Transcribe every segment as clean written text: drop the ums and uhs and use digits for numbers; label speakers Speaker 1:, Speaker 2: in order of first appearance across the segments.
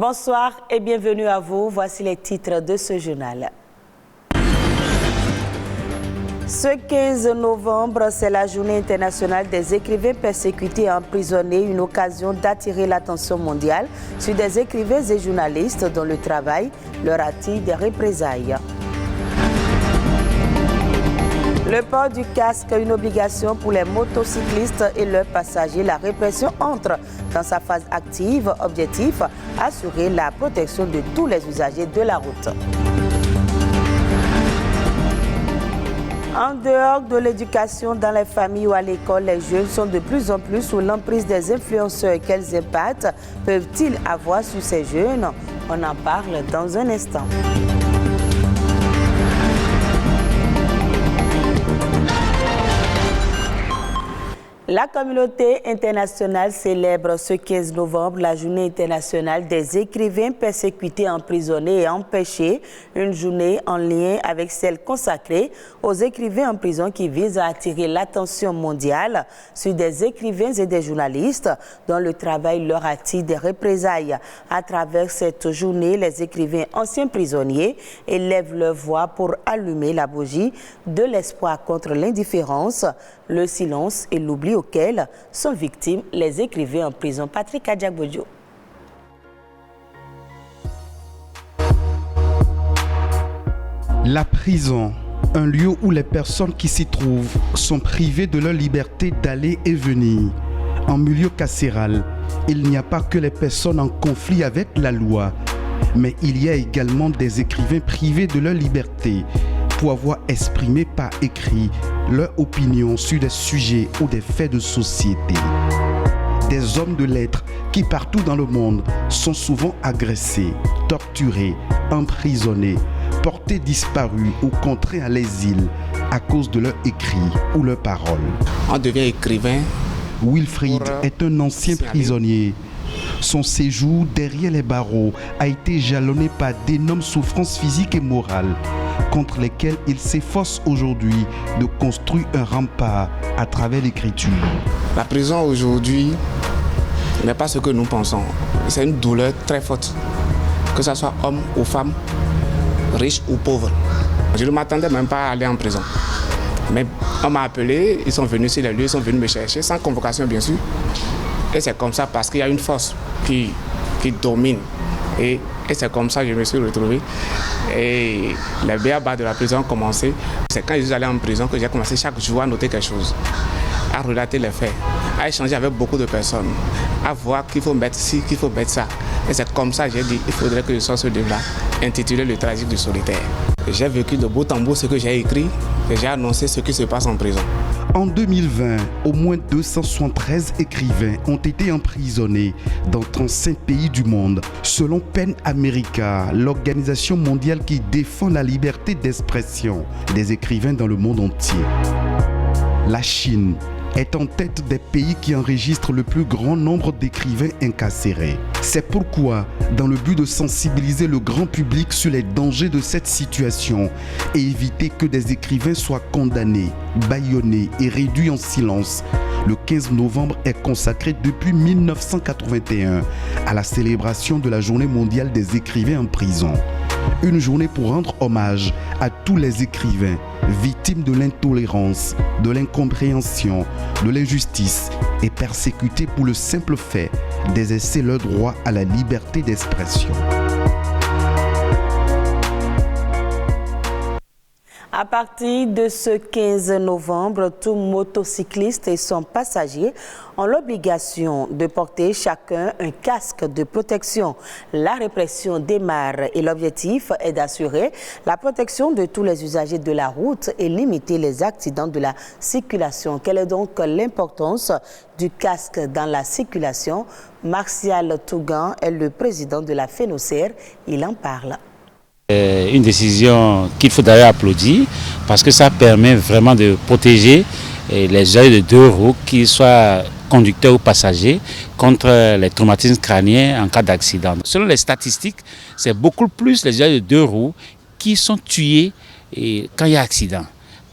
Speaker 1: Bonsoir et bienvenue à vous. Voici les titres de ce journal. Ce 15 novembre, c'est la journée internationale des écrivains persécutés et emprisonnés, une occasion d'attirer l'attention mondiale sur des écrivains et journalistes dont le travail leur attire des représailles. Le port du casque, une obligation pour les motocyclistes et leurs passagers. La répression entre dans sa phase active. Objectif, assurer la protection de tous les usagers de la route. En dehors de l'éducation, dans les familles ou à l'école, les jeunes sont de plus en plus sous l'emprise des influenceurs. Quels impacts peuvent-ils avoir sur ces jeunes? On en parle dans un instant. La communauté internationale célèbre ce 15 novembre la journée internationale des écrivains persécutés, emprisonnés et empêchés, une journée en lien avec celle consacrée aux écrivains en prison qui vise à attirer l'attention mondiale sur des écrivains et des journalistes dont le travail leur attire des représailles. À travers cette journée, les écrivains anciens prisonniers élèvent leur voix pour allumer la bougie de l'espoir contre l'indifférence, le silence et l'oubli auxquels sont victimes les écrivains en prison. Patrick Adjagbodio.
Speaker 2: La prison, un lieu où les personnes qui s'y trouvent sont privées de leur liberté d'aller et venir. En milieu carcéral, il n'y a pas que les personnes en conflit avec la loi, mais il y a également des écrivains privés de leur liberté pour avoir exprimé par écrit leur opinion sur des sujets ou des faits de société. Des hommes de lettres qui partout dans le monde sont souvent agressés, torturés, emprisonnés, portés disparus ou contraints à l'exil à cause de leurs écrits ou leurs paroles.
Speaker 3: On devient écrivain.
Speaker 2: Wilfried est un ancien prisonnier. Son séjour derrière les barreaux a été jalonné par d'énormes souffrances physiques et morales contre lesquelles il s'efforce aujourd'hui de construire un rempart à travers l'écriture.
Speaker 3: La prison aujourd'hui n'est pas ce que nous pensons. C'est une douleur très forte, que ce soit homme ou femme, riche ou pauvre. Je ne m'attendais même pas à aller en prison. Mais on m'a appelé, ils sont venus sur les lieux, ils sont venus me chercher, sans convocation bien sûr. Et c'est comme ça parce qu'il y a une force qui domine. Et c'est comme ça que je me suis retrouvé. Et les b.a.-ba de la prison ont commencé. C'est quand je suis allé en prison que j'ai commencé chaque jour à noter quelque chose, à relater les faits, à échanger avec beaucoup de personnes, à voir qu'il faut mettre ci, qu'il faut mettre ça. Et c'est comme ça que j'ai dit qu'il faudrait que je sorte ce livre-là, intitulé Le tragique du solitaire. J'ai vécu de bout en bout ce que j'ai écrit et j'ai annoncé ce qui se passe en prison.
Speaker 2: En 2020, au moins 273 écrivains ont été emprisonnés dans 35 pays du monde. Selon PEN America, l'organisation mondiale qui défend la liberté d'expression des écrivains dans le monde entier. La Chine est en tête des pays qui enregistrent le plus grand nombre d'écrivains incarcérés. C'est pourquoi, dans le but de sensibiliser le grand public sur les dangers de cette situation et éviter que des écrivains soient condamnés, bâillonnés et réduits en silence, le 15 novembre est consacré depuis 1981 à la célébration de la Journée mondiale des écrivains en prison. Une journée pour rendre hommage à tous les écrivains victimes de l'intolérance, de l'incompréhension, de l'injustice et persécutés pour le simple fait d'exercer leur droit à la liberté d'expression.
Speaker 1: À partir de ce 15 novembre, tout motocycliste et son passager ont l'obligation de porter chacun un casque de protection. La répression démarre et l'objectif est d'assurer la protection de tous les usagers de la route et limiter les accidents de la circulation. Quelle est donc l'importance du casque dans la circulation? Martial Tougan est le président de la FENOCER. Il en parle.
Speaker 4: Une décision qu'il faut d'ailleurs applaudir parce que ça permet vraiment de protéger les usagers de deux roues, qu'ils soient conducteurs ou passagers, contre les traumatismes crâniens en cas d'accident. Selon les statistiques, c'est beaucoup plus les usagers de deux roues qui sont tués quand il y a accident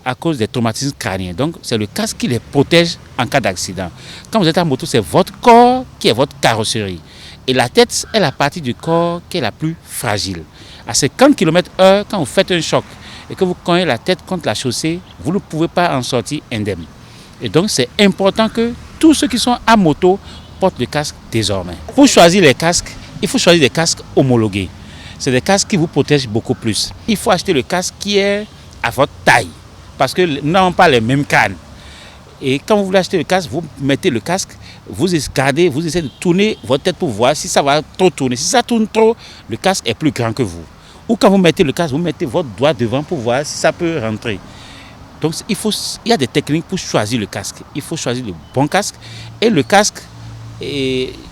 Speaker 4: à cause des traumatismes crâniens. Donc c'est le casque qui les protège en cas d'accident. Quand vous êtes en moto, c'est votre corps qui est votre carrosserie. Et la tête est la partie du corps qui est la plus fragile. À 50 km/h, quand vous faites un choc et que vous cognez la tête contre la chaussée, vous ne pouvez pas en sortir indemne. Et donc c'est important que tous ceux qui sont à moto portent le casque désormais. Pour choisir les casques, il faut choisir des casques homologués. C'est des casques qui vous protègent beaucoup plus. Il faut acheter le casque qui est à votre taille, parce que nous n'avons pas les mêmes cannes. Et quand vous voulez acheter le casque, vous mettez le casque, vous essayez de tourner votre tête pour voir si ça va trop tourner. Si ça tourne trop, le casque est plus grand que vous. Ou quand vous mettez le casque, vous mettez votre doigt devant pour voir si ça peut rentrer. Donc il y a des techniques pour choisir le casque. Il faut choisir le bon casque. Et le casque,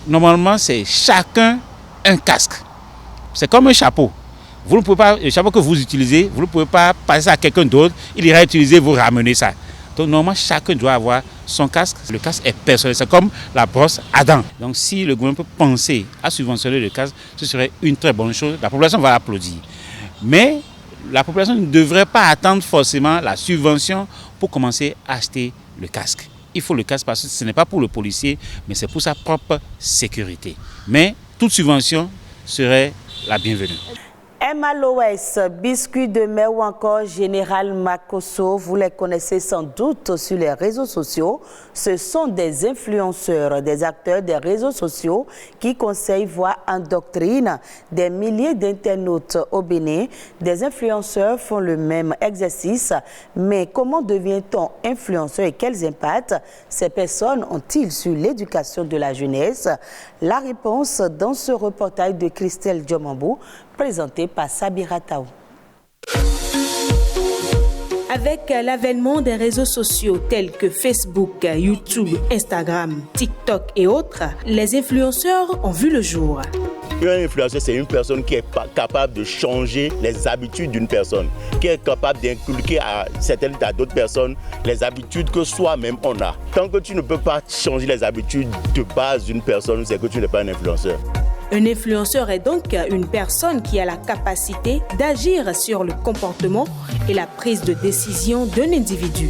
Speaker 4: normalement, c'est chacun un casque. C'est comme un chapeau. Vous ne pouvez pas, le chapeau que vous utilisez, vous ne pouvez pas passer à quelqu'un d'autre, il ira utiliser, vous ramener ça. Donc normalement, chacun doit avoir son casque. Le casque est personnel, c'est comme la brosse à dents. Donc si le gouvernement peut penser à subventionner le casque, ce serait une très bonne chose. La population va applaudir. Mais la population ne devrait pas attendre forcément la subvention pour commencer à acheter le casque. Il faut le casque parce que ce n'est pas pour le policier, mais c'est pour sa propre sécurité. Mais toute subvention serait la bienvenue.
Speaker 1: MLOS, Biscuit de Mai ou encore Général Makosso, vous les connaissez sans doute sur les réseaux sociaux. Ce sont des influenceurs, des acteurs des réseaux sociaux qui conseillent, voire endoctrinent des milliers d'internautes au Bénin. Des influenceurs font le même exercice, mais comment devient-on influenceur et quels impacts ces personnes ont-ils sur l'éducation de la jeunesse? La réponse dans ce reportage de Christelle Diomambou, présenté par Sabira Taou.
Speaker 5: Avec l'avènement des réseaux sociaux tels que Facebook, YouTube, Instagram, TikTok et autres, les influenceurs ont vu le jour.
Speaker 6: Un influenceur, c'est une personne qui est capable de changer les habitudes d'une personne, qui est capable d'inculquer à d'autres personnes les habitudes que soi-même on a. Tant que tu ne peux pas changer les habitudes de base d'une personne, c'est que tu n'es pas un influenceur.
Speaker 5: Un influenceur est donc une personne qui a la capacité d'agir sur le comportement et la prise de décision d'un individu.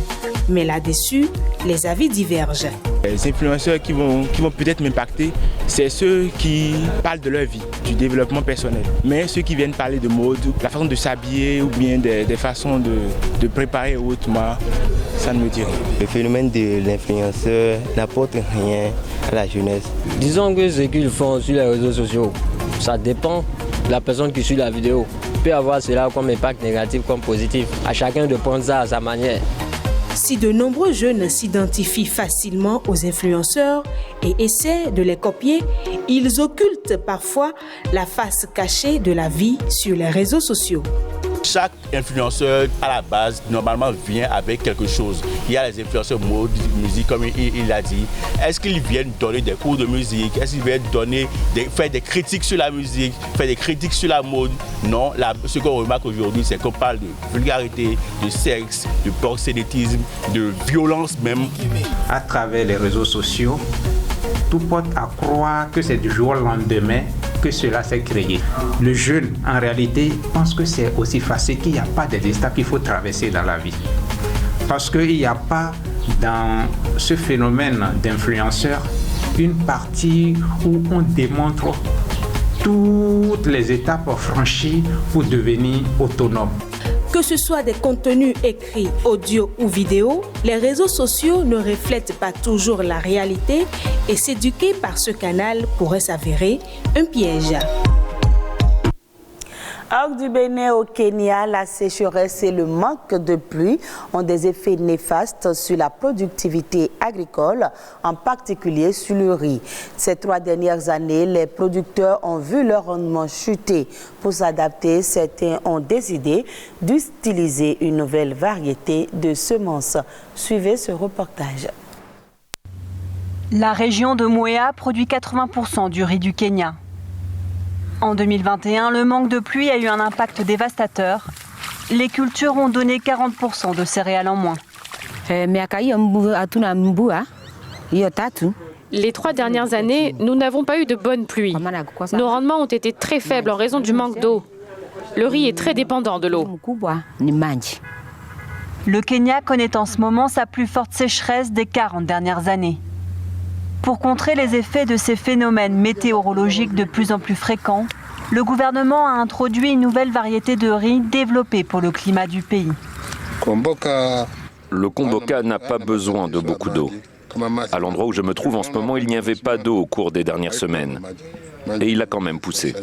Speaker 5: Mais là-dessus, les avis divergent.
Speaker 7: Les influenceurs qui vont peut-être m'impacter, c'est ceux qui parlent de leur vie, du développement personnel. Mais ceux qui viennent parler de mode, la façon de s'habiller ou bien des façons de préparer autrement, ça ne me dit rien.
Speaker 8: Le phénomène de l'influenceur n'apporte rien à la jeunesse.
Speaker 9: Disons que ce qu'ils font sur les réseaux sociaux, ça dépend de la personne qui suit la vidéo. Il peut avoir cela comme impact négatif comme positif. À chacun de prendre ça à sa manière.
Speaker 5: Si de nombreux jeunes s'identifient facilement aux influenceurs et essaient de les copier, ils occultent parfois la face cachée de la vie sur les réseaux sociaux.
Speaker 6: Chaque influenceur, à la base, normalement vient avec quelque chose. Il y a les influenceurs mode, musique, comme il l'a dit. Est-ce qu'ils viennent donner des cours de musique? Est-ce qu'ils viennent faire des critiques sur la musique, faire des critiques sur la mode? Non, ce qu'on remarque aujourd'hui, c'est qu'on parle de vulgarité, de sexe, de proxénétisme, de violence même.
Speaker 10: À travers les réseaux sociaux, tout porte à croire que c'est du jour au lendemain que cela s'est créé. Le jeune, en réalité, pense que c'est aussi facile, qu'il n'y a pas des étapes qu'il faut traverser dans la vie. Parce qu'il n'y a pas dans ce phénomène d'influenceur une partie où on démontre toutes les étapes franchies pour devenir autonome.
Speaker 5: Que ce soit des contenus écrits, audio ou vidéo, les réseaux sociaux ne reflètent pas toujours la réalité et s'éduquer par ce canal pourrait s'avérer un piège.
Speaker 1: Hors du Bénin au Kenya, la sécheresse et le manque de pluie ont des effets néfastes sur la productivité agricole, en particulier sur le riz. Ces 3 dernières années, les producteurs ont vu leur rendement chuter. Pour s'adapter, certains ont décidé d'utiliser une nouvelle variété de semences. Suivez ce reportage.
Speaker 11: La région de Mwea produit 80% du riz du Kenya. En 2021, le manque de pluie a eu un impact dévastateur. Les cultures ont donné 40% de céréales en moins.
Speaker 12: Les 3 dernières années, nous n'avons pas eu de bonnes pluies. Nos rendements ont été très faibles en raison du manque d'eau. Le riz est très dépendant de l'eau.
Speaker 11: Le Kenya connaît en ce moment sa plus forte sécheresse des 40 dernières années. Pour contrer les effets de ces phénomènes météorologiques de plus en plus fréquents, le gouvernement a introduit une nouvelle variété de riz développée pour le climat du pays.
Speaker 13: Le Komboka n'a pas besoin de beaucoup d'eau. À l'endroit où je me trouve en ce moment, il n'y avait pas d'eau au cours des dernières semaines. Et il a quand même poussé.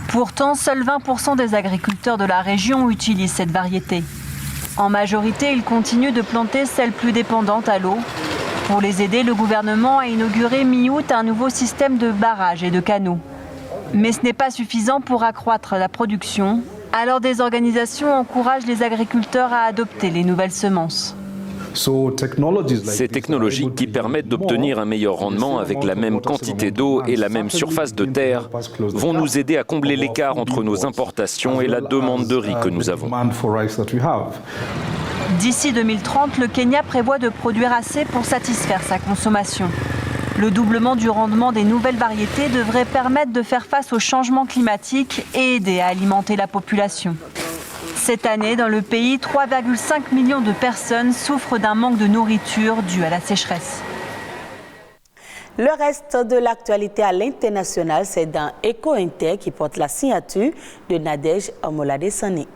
Speaker 11: Pourtant, seuls 20% des agriculteurs de la région utilisent cette variété. En majorité, ils continuent de planter celles plus dépendantes à l'eau. Pour les aider, le gouvernement a inauguré mi-août un nouveau système de barrages et de canaux. Mais ce n'est pas suffisant pour accroître la production. Alors des organisations encouragent les agriculteurs à adopter les nouvelles semences.
Speaker 13: Ces technologies qui permettent d'obtenir un meilleur rendement avec la même quantité d'eau et la même surface de terre vont nous aider à combler l'écart entre nos importations et la demande de riz que nous avons.
Speaker 11: D'ici 2030, le Kenya prévoit de produire assez pour satisfaire sa consommation. Le doublement du rendement des nouvelles variétés devrait permettre de faire face au changement climatique et aider à alimenter la population. Cette année, dans le pays, 3,5 millions de personnes souffrent d'un manque de nourriture dû à la sécheresse.
Speaker 1: Le reste de l'actualité à l'international, c'est dans Eco Inter qui porte la signature de Nadège Amolade-Sané.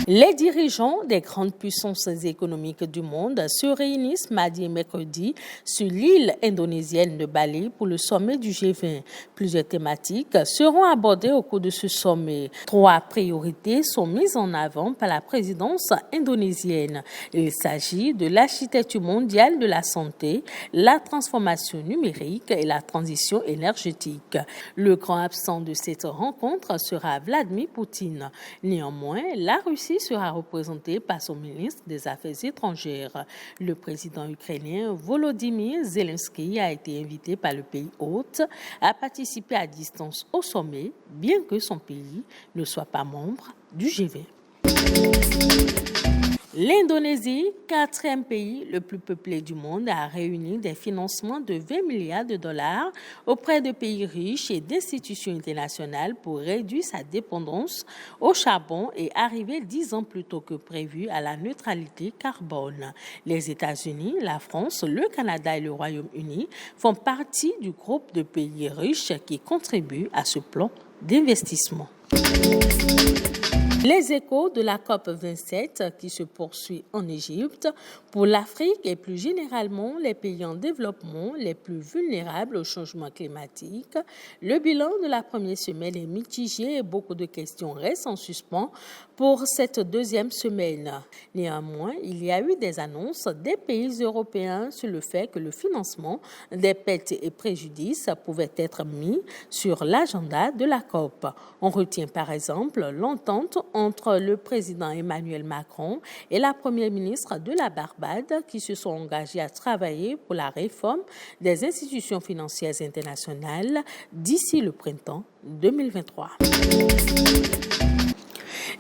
Speaker 14: Les dirigeants des grandes puissances économiques du monde se réunissent mardi et mercredi sur l'île indonésienne de Bali pour le sommet du G20. Plusieurs thématiques seront abordées au cours de ce sommet. 3 priorités sont mises en avant par la présidence indonésienne. Il s'agit de l'architecture mondiale de la santé, la transformation numérique et la transition énergétique. Le grand absent de cette rencontre sera Vladimir Poutine. Néanmoins, la Russie sera représenté par son ministre des Affaires étrangères. Le président ukrainien Volodymyr Zelensky a été invité par le pays hôte à participer à distance au sommet, bien que son pays ne soit pas membre du G20. L'Indonésie, 4e pays le plus peuplé du monde, a réuni des financements de 20 milliards de dollars auprès de pays riches et d'institutions internationales pour réduire sa dépendance au charbon et arriver 10 ans plus tôt que prévu à la neutralité carbone. Les États-Unis, la France, le Canada et le Royaume-Uni font partie du groupe de pays riches qui contribuent à ce plan d'investissement. Les échos de la COP27 qui se poursuit en Égypte pour l'Afrique et plus généralement les pays en développement les plus vulnérables au changement climatique. Le bilan de la première semaine est mitigé et beaucoup de questions restent en suspens pour cette deuxième semaine. Néanmoins, il y a eu des annonces des pays européens sur le fait que le financement des pertes et préjudices pouvait être mis sur l'agenda de la COP. On retient par exemple l'entente entre le président Emmanuel Macron et la première ministre de la Barbade qui se sont engagés à travailler pour la réforme des institutions financières internationales d'ici le printemps 2023.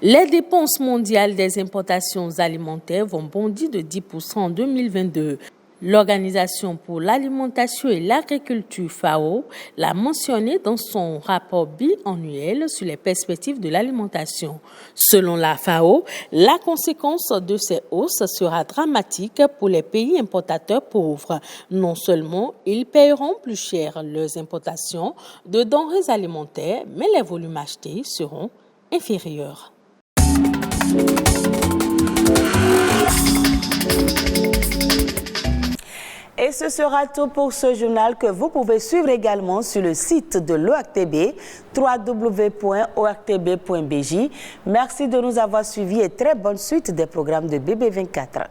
Speaker 14: Les dépenses mondiales des importations alimentaires vont bondir de 10% en 2022. L'Organisation pour l'alimentation et l'agriculture FAO l'a mentionné dans son rapport biannuel sur les perspectives de l'alimentation. Selon la FAO, la conséquence de ces hausses sera dramatique pour les pays importateurs pauvres. Non seulement ils paieront plus cher leurs importations de denrées alimentaires, mais les volumes achetés seront inférieurs.
Speaker 1: Et ce sera tout pour ce journal que vous pouvez suivre également sur le site de l'ORTB, www.ortb.bj. Merci de nous avoir suivis et très bonne suite des programmes de BB24.